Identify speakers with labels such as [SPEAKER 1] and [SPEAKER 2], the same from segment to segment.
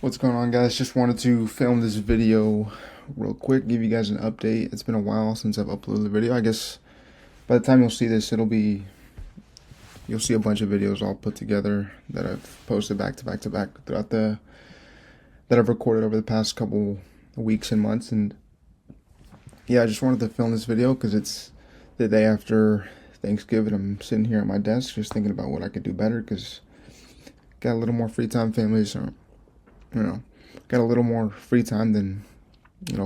[SPEAKER 1] What's going on, guys? Just wanted to film this video real quick, give you guys an update. It's been a while since I've uploaded the video. I guess by the time you'll see this, you'll see a bunch of videos all put together that I've posted back to back to back throughout that I've recorded over the past couple weeks and months. And yeah, I just wanted to film this video because it's the day after Thanksgiving. I'm sitting here at my desk just thinking about what I could do better because got a little more free time. Families are, you know, got a little more free time than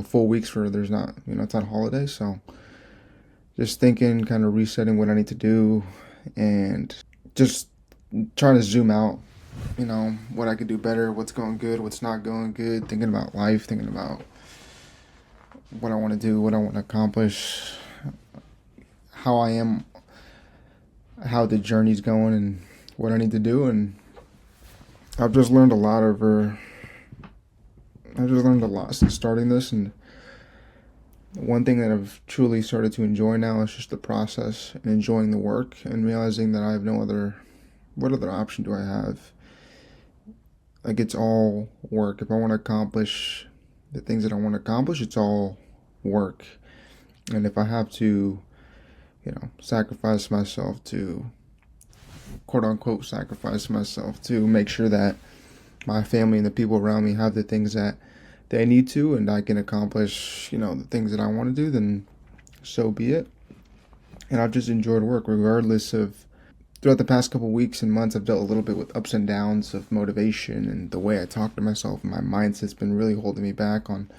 [SPEAKER 1] full weeks where there's not, it's not holidays. So just thinking, kind of resetting what I need to do and just trying to zoom out, what I could do better, what's going good, what's not going good, thinking about life, thinking about what I want to do, what I want to accomplish, how I am, how the journey's going, and what I need to do. And I've just learned a lot since starting this, and one thing that I've truly started to enjoy now is just the process and enjoying the work and realizing that I have what other option do I have? Like, it's all work. If I want to accomplish the things that I want to accomplish, it's all work. And if I have to, sacrifice myself to, quote unquote, sacrifice myself to make sure that my family and the people around me have the things that they need to, and I can accomplish, the things that I want to do, then so be it. And I've just enjoyed work regardless of, throughout the past couple weeks and months, I've dealt a little bit with ups and downs of motivation and the way I talk to myself, and my mindset's been really holding me back on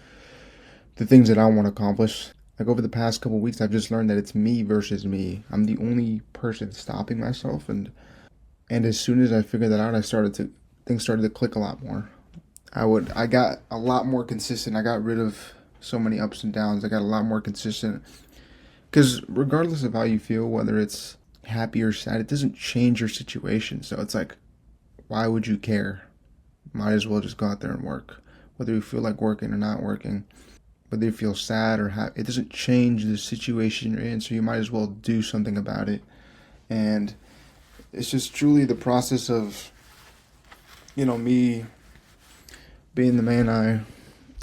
[SPEAKER 1] the things that I want to accomplish. Like, over the past couple weeks, I've just learned that it's me versus me. I'm the only person stopping myself, and as soon as I figured that out, things started to click a lot more. I got a lot more consistent. I got rid of so many ups and downs. I got a lot more consistent. Because regardless of how you feel, whether it's happy or sad, it doesn't change your situation. So it's like, why would you care? Might as well just go out there and work. Whether you feel like working or not working, whether you feel sad or happy, it doesn't change the situation you're in. So you might as well do something about it. And it's just truly the process of, me being the man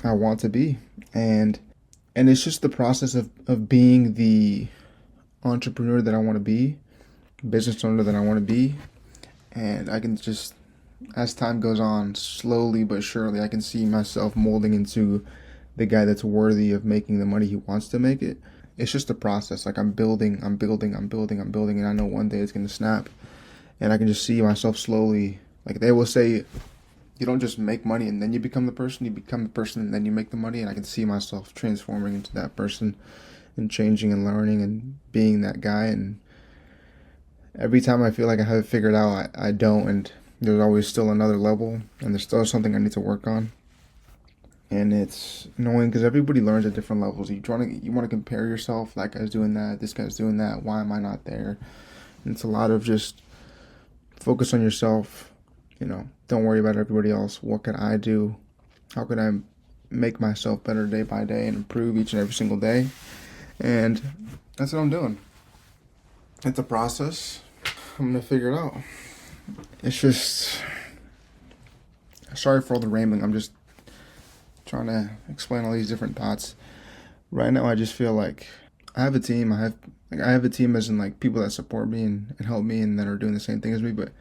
[SPEAKER 1] I want to be. And it's just the process of being the entrepreneur that I want to be, business owner that I want to be. And I can just, as time goes on, slowly but surely, I can see myself molding into the guy that's worthy of making the money he wants to make it. It's just a process. Like, I'm building, and I know one day it's going to snap. And I can just see myself slowly, like they will say, you don't just make money and then you become the person, you become the person and then you make the money. And I can see myself transforming into that person and changing and learning and being that guy. And every time I feel like I have it figured out, I don't. And there's always still another level, and there's still something I need to work on. And it's annoying because everybody learns at different levels. You want to compare yourself. That guy's doing that, this guy's doing that, why am I not there? And it's a lot of just focus on yourself. Don't worry about everybody else. What can I do? How can I make myself better day by day and improve each and every single day? And that's what I'm doing. It's a process. I'm going to figure it out. It's just, sorry for all the rambling. I'm just trying to explain all these different thoughts. Right now, I just feel like I have a team. I have a team as in, like, people that support me and help me and that are doing the same thing as me, but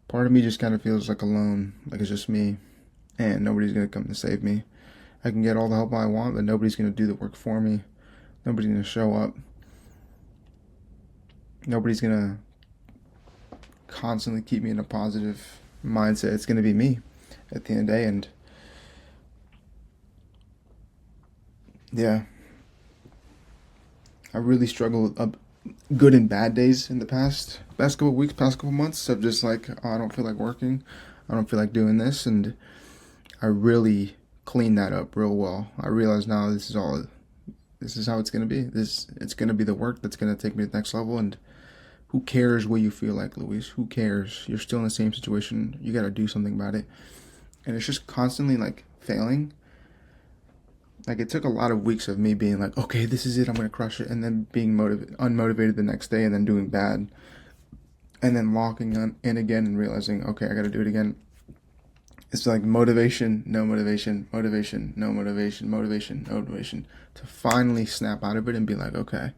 [SPEAKER 1] part of me just kind of feels like alone, like it's just me, and nobody's going to come to save me. I can get all the help I want, but nobody's going to do the work for me. Nobody's going to show up. Nobody's going to constantly keep me in a positive mindset. It's going to be me at the end of the day, and yeah, I really struggled with good and bad days in the past couple weeks, past couple months of just like, oh, I don't feel like working, I don't feel like doing this, and I really cleaned that up real well. I realize now this is how it's gonna be. It's gonna be the work that's gonna take me to the next level. And who cares what you feel like, Luis? Who cares? You're still in the same situation. You gotta do something about it. And it's just constantly like failing. Like, it took a lot of weeks of me being like, okay, this is it, I'm going to crush it, and then being unmotivated the next day, and then doing bad, and then locking in again and realizing, okay, I got to do it again. It's like motivation, no motivation, motivation, no motivation, motivation, no motivation, to finally snap out of it and be like, okay,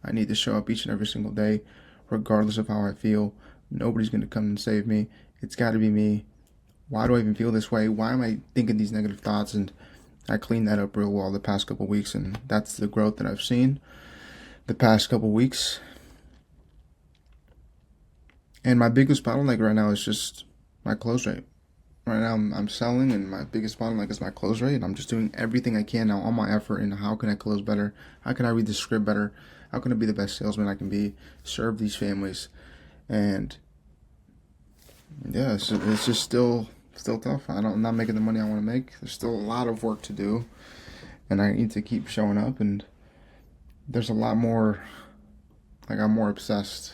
[SPEAKER 1] I need to show up each and every single day, regardless of how I feel. Nobody's going to come and save me. It's got to be me. Why do I even feel this way? Why am I thinking these negative thoughts? And I cleaned that up real well the past couple weeks, and that's the growth that I've seen the past couple weeks. And my biggest bottleneck right now is just my close rate. Right now I'm selling, and my biggest bottleneck is my close rate, and I'm just doing everything I can now, all my effort into how can I close better, how can I read the script better, how can I be the best salesman I can be, serve these families. And yeah, it's just still tough. I'm not making the money I want to make. There's still a lot of work to do, and I need to keep showing up. And there's a lot more. Like, I'm more obsessed.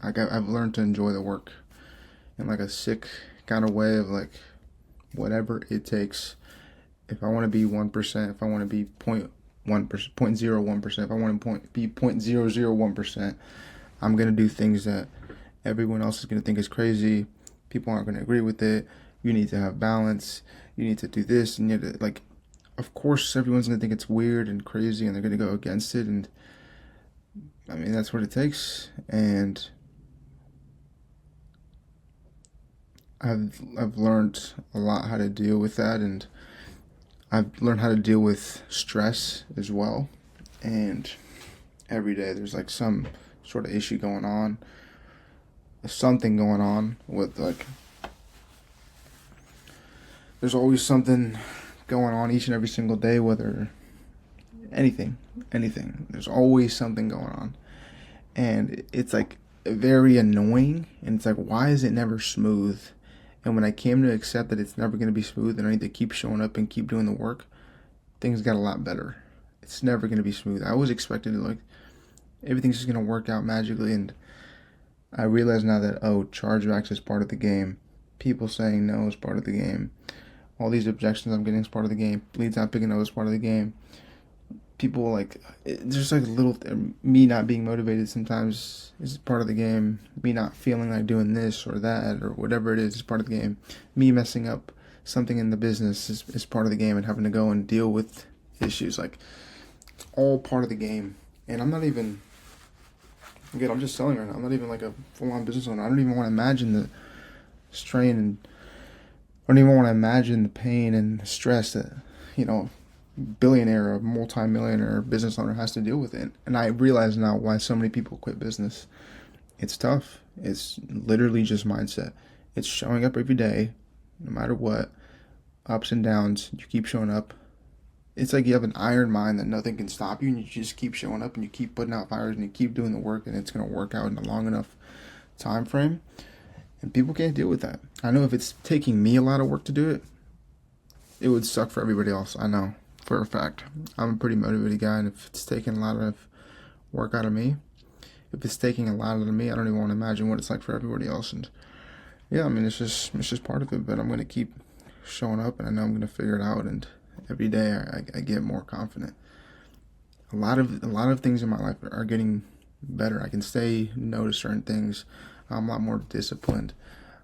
[SPEAKER 1] Like, I've learned to enjoy the work in like a sick kind of way of like whatever it takes. If I want to be 1%, if I want to be 0.1%, 0.01%, if I want to be 0.001%, I'm gonna do things that everyone else is gonna think is crazy. People aren't gonna agree with it. You need to have balance. You need to do this, and you need to, like, of course, everyone's gonna think it's weird and crazy, and they're gonna go against it. And I mean, that's what it takes. And I've learned a lot how to deal with that, and I've learned how to deal with stress as well. And every day there's like some sort of issue going on, something going on with like, there's always something going on each and every single day, whether anything, there's always something going on. And it's like very annoying, and it's like, why is it never smooth? And when I came to accept that it's never going to be smooth and I need to keep showing up and keep doing the work, things got a lot better. It's never going to be smooth. I was expecting to, like, everything's just going to work out magically, and I realize now that, chargebacks is part of the game. People saying no is part of the game. All these objections I'm getting is part of the game. Leads not picking up is part of the game. People, like, just like little, me not being motivated sometimes is part of the game. Me not feeling like doing this or that or whatever it is part of the game. Me messing up something in the business is part of the game, and having to go and deal with issues. Like, it's all part of the game. And I'm not even, again, I'm just selling right now. I'm not even like a full-on business owner. I don't even want to imagine the strain, and I don't even want to imagine the pain and the stress that, billionaire or multi-millionaire business owner has to deal with it. And I realize now why so many people quit business. It's tough. It's literally just mindset. It's showing up every day, no matter what, ups and downs. You keep showing up. It's like you have an iron mind that nothing can stop you, and you just keep showing up, and you keep putting out fires, and you keep doing the work, and it's going to work out in a long enough time frame. And people can't deal with that. I know if it's taking me a lot of work to do it, it would suck for everybody else. I know for a fact. I'm a pretty motivated guy, and if it's taking a lot of work out of me, if it's taking a lot out of me, I don't even want to imagine what it's like for everybody else. And yeah, I mean, it's just part of it. But I'm going to keep showing up, and I know I'm going to figure it out. And every day I get more confident. A lot of things in my life are getting better. I can say no to certain things. I'm a lot more disciplined.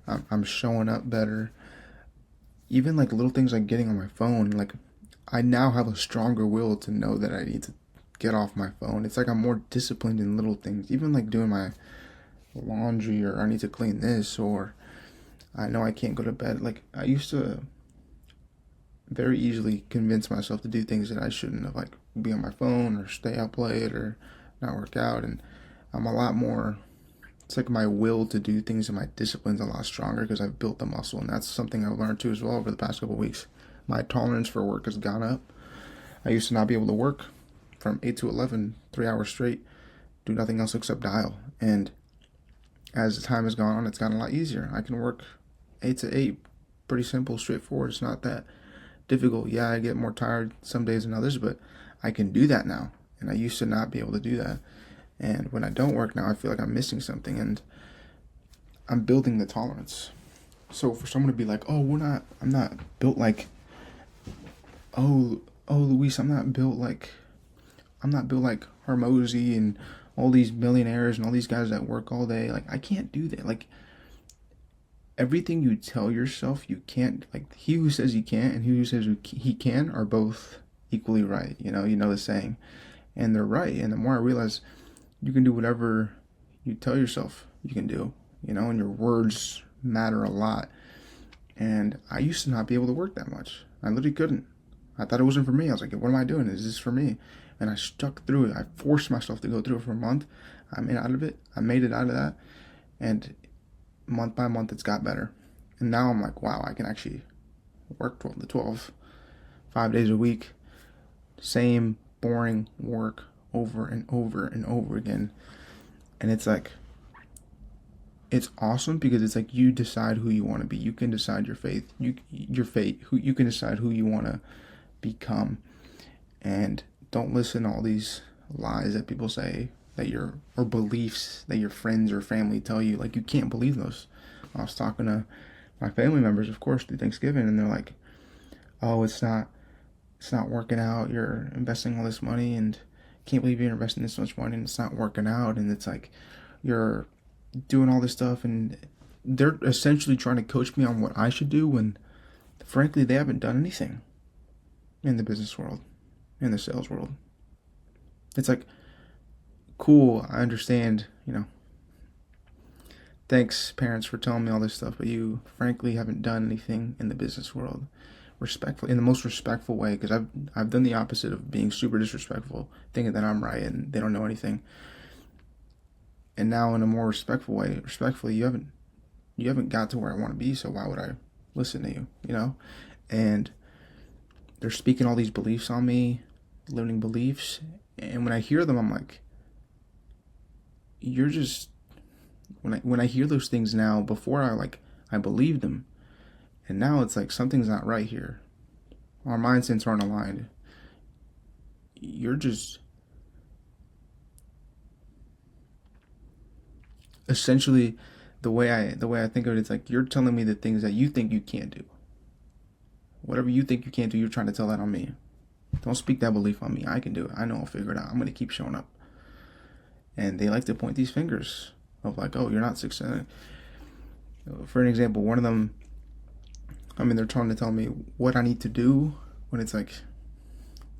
[SPEAKER 1] I'm showing up better. Even like little things like getting on my phone, like, I now have a stronger will to know that I need to get off my phone. It's like I'm more disciplined in little things. Even like doing my laundry, or I need to clean this, or I know I can't go to bed. Like, I used to very easily convince myself to do things that I shouldn't have, like be on my phone or stay up late or not work out. And I'm a lot more, it's like my will to do things and my discipline's a lot stronger because I've built the muscle. And that's something I've learned too as well over the past couple of weeks. My tolerance for work has gone up. I used to not be able to work from 8 to 11, 3 hours straight, do nothing else except dial. And as the time has gone on, it's gotten a lot easier. I can work 8 to 8, pretty simple, straightforward. It's not that difficult. Yeah, I get more tired some days than others, but I can do that now. And I used to not be able to do that. And when I don't work now, I feel like I'm missing something, and I'm building the tolerance. So for someone to be like, I'm not built like, Luis, I'm not built like Hormozy and all these millionaires and all these guys that work all day. Like, I can't do that. Like, everything you tell yourself you can't, like he who says he can't and he who says he can are both equally right. You know the saying, and they're right. And the more I realize you can do whatever you tell yourself you can do, and your words matter a lot. And I used to not be able to work that much. I literally couldn't. I thought it wasn't for me. I was like, what am I doing? Is this for me? And I stuck through it. I forced myself to go through it for a month. I made out of it. I made it out of that. And month by month, it's got better. And now I'm like, wow, I can actually work 12 to 12, 5 days a week. Same boring work over and over and over again. And it's like, it's awesome because it's like you decide who you want to be. You can decide your fate. Your fate. You can decide who you want to become. And don't listen to all these lies that people say or beliefs that your friends or family tell you. Like, you can't believe those. I was talking to my family members, of course, through Thanksgiving, and they're like, "Oh, it's not working out. You're investing all this money, and can't believe you're investing this much money, and it's not working out." And it's like, you're doing all this stuff, and they're essentially trying to coach me on what I should do when, frankly, they haven't done anything in the business world, in the sales world. It's like, cool, I understand, thanks, parents, for telling me all this stuff, but you, frankly, haven't done anything in the business world respectfully, in the most respectful way, because I've done the opposite of being super disrespectful, thinking that I'm right and they don't know anything. And now, in a more respectfully, you haven't got to where I want to be, so why would I listen to you, And they're speaking all these beliefs on me, limiting beliefs, and when I hear them, I'm like, you're just, when I hear those things now, before I believed them, and now it's like, something's not right here. Our mindsets aren't aligned. You're just, essentially, the way I think of it, it's like, you're telling me the things that you think you can't do. Whatever you think you can't do, you're trying to tell that on me. Don't speak that belief on me. I can do it. I know I'll figure it out. I'm going to keep showing up. And they like to point these fingers of like, oh, you're not successful. For an example, one of them, they're trying to tell me what I need to do, when it's like,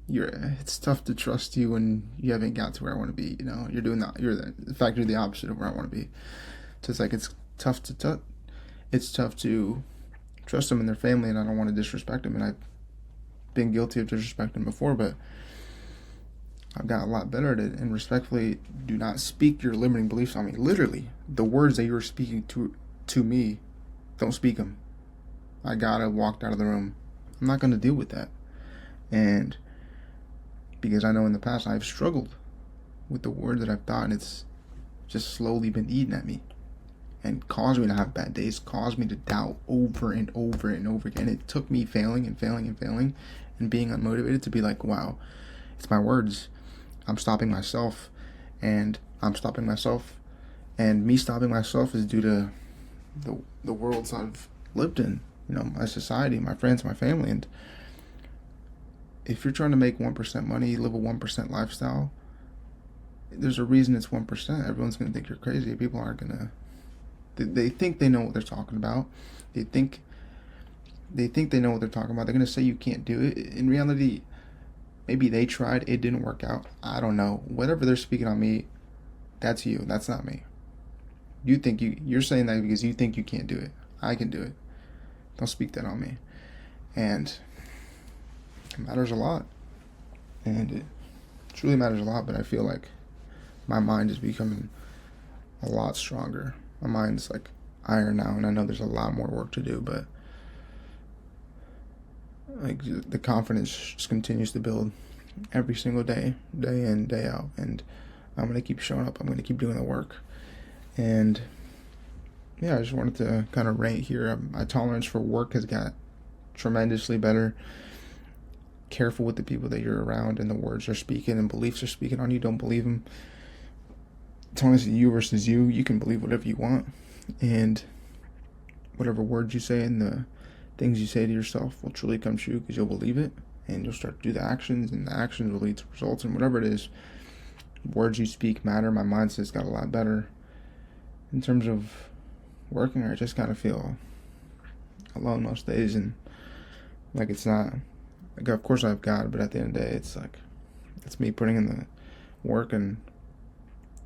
[SPEAKER 1] it's tough to trust you when you haven't got to where I want to be. You're doing that. You're the opposite of where I want to be. So it's like, it's tough to trust them and their family, and I don't want to disrespect them. And I've been guilty of disrespecting before, but I've got a lot better at it. And respectfully, do not speak your limiting beliefs on me. Literally, the words that you were speaking to me, don't speak them. I gotta walk out of the room. I'm not gonna deal with that. And because I know in the past I've struggled with the words that I've thought, and it's just slowly been eating at me and caused me to have bad days, caused me to doubt over and over and over again. It took me failing and being unmotivated to be like, wow, it's my words. I'm stopping myself, and me stopping myself is due to the worlds I've lived in, my society, my friends, my family. And if you're trying to make 1% money, live a 1% lifestyle, there's a reason it's 1%. Everyone's going to think you're crazy. People aren't going to. They think they know what they're talking about. They think they know what they're talking about. They're going to say you can't do it. In reality, maybe they tried. It didn't work out. I don't know. Whatever they're speaking on me, that's you. That's not me. You're saying that because you think you can't do it. I can do it. Don't speak that on me. And it matters a lot. And it truly matters a lot, but I feel like my mind is becoming a lot stronger. My mind's like iron now, and I know there's a lot more work to do, but like the confidence just continues to build every single day in, day out, and I'm going to keep showing up. I'm going to keep doing the work. And yeah, I just wanted to kind of rant here. My tolerance for work has got tremendously better. Careful with the people that you're around, and the words they're speaking and beliefs they're speaking on you. Don't believe them. It's honestly you versus you. You can believe whatever you want, and whatever words you say and the things you say to yourself will truly come true, because you'll believe it, and you'll start to do the actions, and the actions will lead to results. And whatever it is, words you speak matter. My mindset's got a lot better in terms of working, or I just kind of feel alone most days, and like it's not like, of course I've God, but at the end of the day, it's like it's me putting in the work, and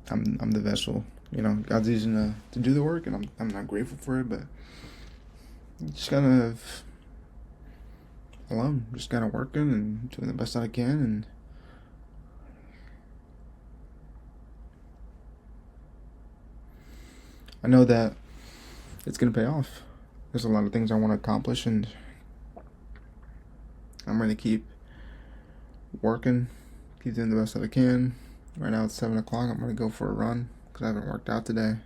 [SPEAKER 1] I'm the vessel. You know, God's using to do the work, and I'm not grateful for it, but just kind of alone, just kind of working and doing the best that I can, and I know that it's gonna pay off. There's a lot of things I want to accomplish, and I'm gonna keep working, keep doing the best that I can. Right now it's 7 o'clock. I'm gonna go for a run because I haven't worked out today. I'm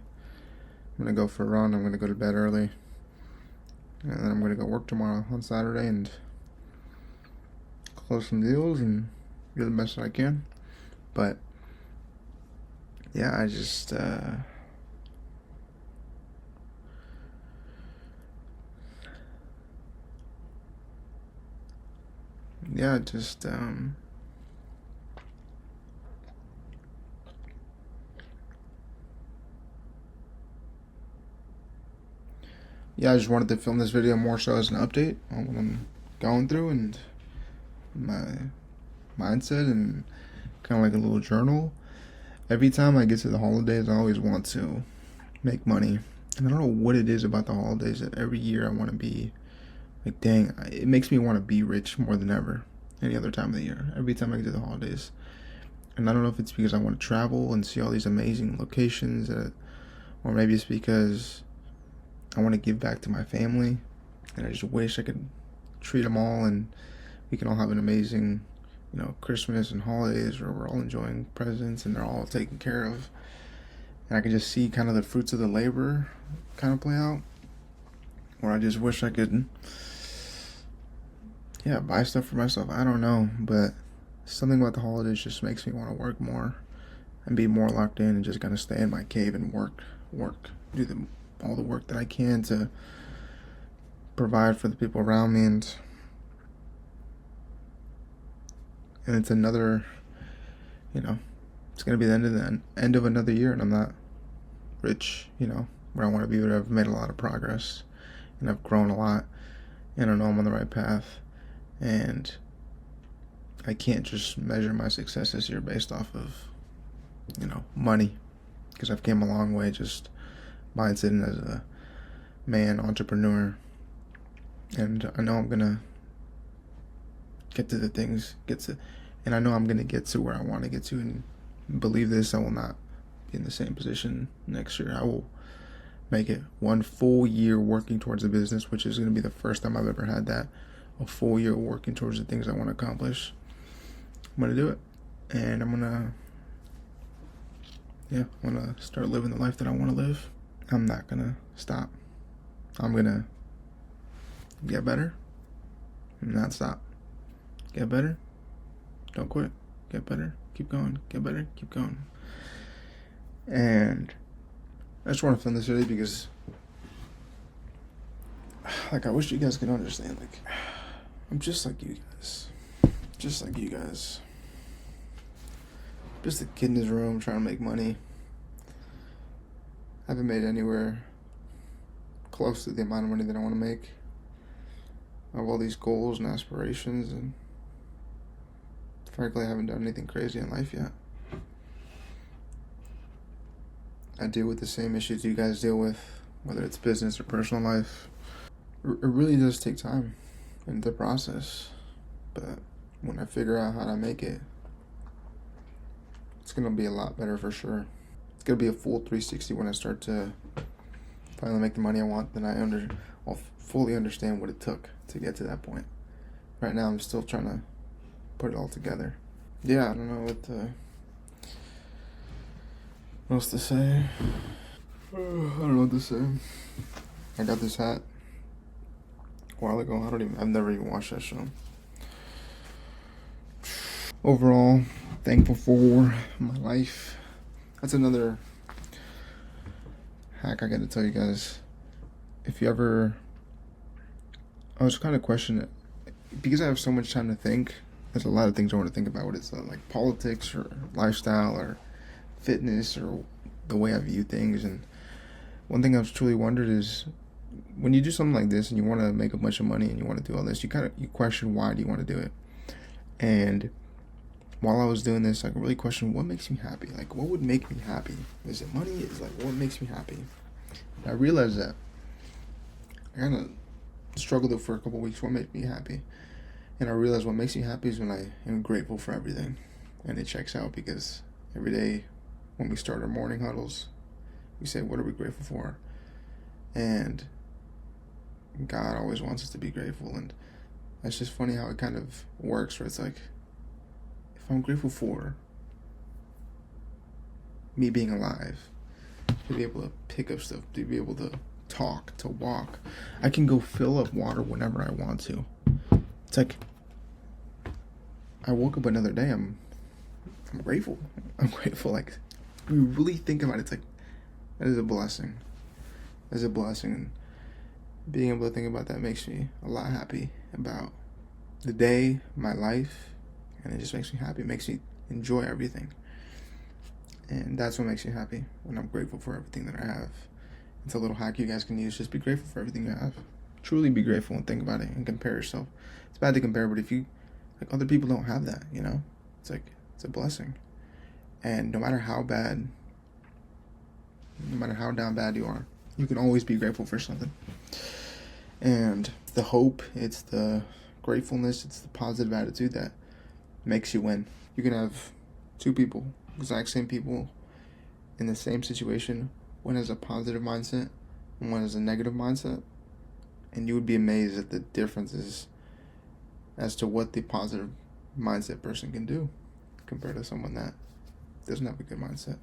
[SPEAKER 1] gonna go for a run. I'm gonna go to bed early, and then I'm gonna go work tomorrow on Saturday and close some deals and do the best that I can. But yeah, I just yeah, just yeah, I just wanted to film this video more so as an update on what I'm going through and my mindset, and kind of like a little journal. Every time I get to the holidays, I always want to make money, and I don't know what it is about the holidays that every year I want to be like, dang, it makes me want to be rich more than ever any other time of the year. Every time I get to the holidays, and I don't know if it's because I want to travel and see all these amazing locations, or maybe it's because I want to give back to my family, and I just wish I could treat them all, and we can all have an amazing, Christmas and holidays where we're all enjoying presents and they're all taken care of. And I can just see kind of the fruits of the labor kind of play out. Or I just wish I could, buy stuff for myself. I don't know, but something about the holidays just makes me want to work more and be more locked in and just kind of stay in my cave and work, do all the work that I can to provide for the people around me. And it's another, it's going to be the end of another year, and I'm not rich, where I want to be, but I've made a lot of progress, and I've grown a lot, and I know I'm on the right path, and I can't just measure my success this year based off of, money, because I've came a long way just by sitting as a man entrepreneur, and I know I'm going to and I know I'm going to get to where I want to get to, and believe this, I will not be in the same position next year. I will make it one full year working towards a business, which is going to be the first time I've ever had that, a full year working towards the things I want to accomplish. I'm going to do it, and I'm going to start living the life that I want to live. I'm not going to stop. I'm going to get better and not stop. Get better, don't quit. Get better, keep going. Get better, keep going. And I just want to film this video because, I wish you guys could understand. I'm just like you guys. Just like you guys. Just a kid in his room trying to make money. I haven't made anywhere close to the amount of money that I want to make. I have all these goals and aspirations, and frankly, I haven't done anything crazy in life yet. I deal with the same issues you guys deal with, whether it's business or personal life. It really does take time in the process, but when I figure out how to make it, it's going to be a lot better for sure. It's going to be a full 360 when I start to finally make the money I want. Then I'll fully understand what it took to get to that point. Right now, I'm still trying to put it all together. Yeah, I don't know what else to say. I don't know what to say. I got this hat a while ago. I've never even watched that show. Overall, thankful for my life. That's another hack I got to tell you guys. If you ever, I was kind of questioning it, because I have so much time to think. There's a lot of things I want to think about, whether it's like politics or lifestyle or fitness or the way I view things. And one thing I've truly wondered is when you do something like this and you want to make a bunch of money and you want to do all this, you question why do you want to do it. And while I was doing this, I really questioned what makes me happy. Like, what would make me happy? Is it money? Is like what makes me happy? And I realized that I kind of struggled for a couple of weeks. What makes me happy? And I realized what makes me happy is when I am grateful for everything, and it checks out because every day when we start our morning huddles, we say, what are we grateful for? And God always wants us to be grateful, and it's just funny how it kind of works, where it's like, if I'm grateful for me being alive, to be able to pick up stuff, to be able to talk, to walk, I can go fill up water whenever I want to. It's like, I woke up another day, I'm grateful. I'm grateful. Like, we really think about it, it's like, that is a blessing. That's a blessing. And being able to think about that makes me a lot happy about the day, my life, and it just makes me happy. It makes me enjoy everything. And that's what makes me happy, when I'm grateful for everything that I have. It's a little hack you guys can use. Just be grateful for everything you have. Truly be grateful and think about it and compare yourself. It's bad to compare, but if you, like, other people don't have that, you know? It's like, it's a blessing. And no matter how down bad you are, you can always be grateful for something. And the hope, it's the gratefulness, it's the positive attitude that makes you win. You can have two people, exact same people, in the same situation. One has a positive mindset and one has a negative mindset. And you would be amazed at the differences as to what the positive mindset person can do compared to someone that doesn't have a good mindset.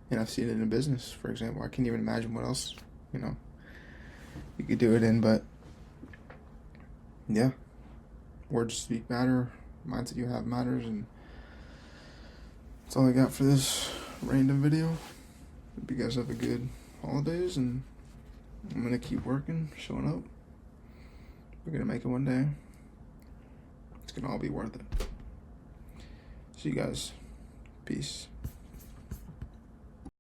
[SPEAKER 1] And I've seen it in business, for example. I can't even imagine what else, you could do it in, but yeah. Words speak matter, mindset you have matters, and that's all I got for this random video. Hope you guys have a good holidays, and I'm gonna keep working, showing up. We're gonna make it one day. It's gonna all be worth it. See you guys. Peace.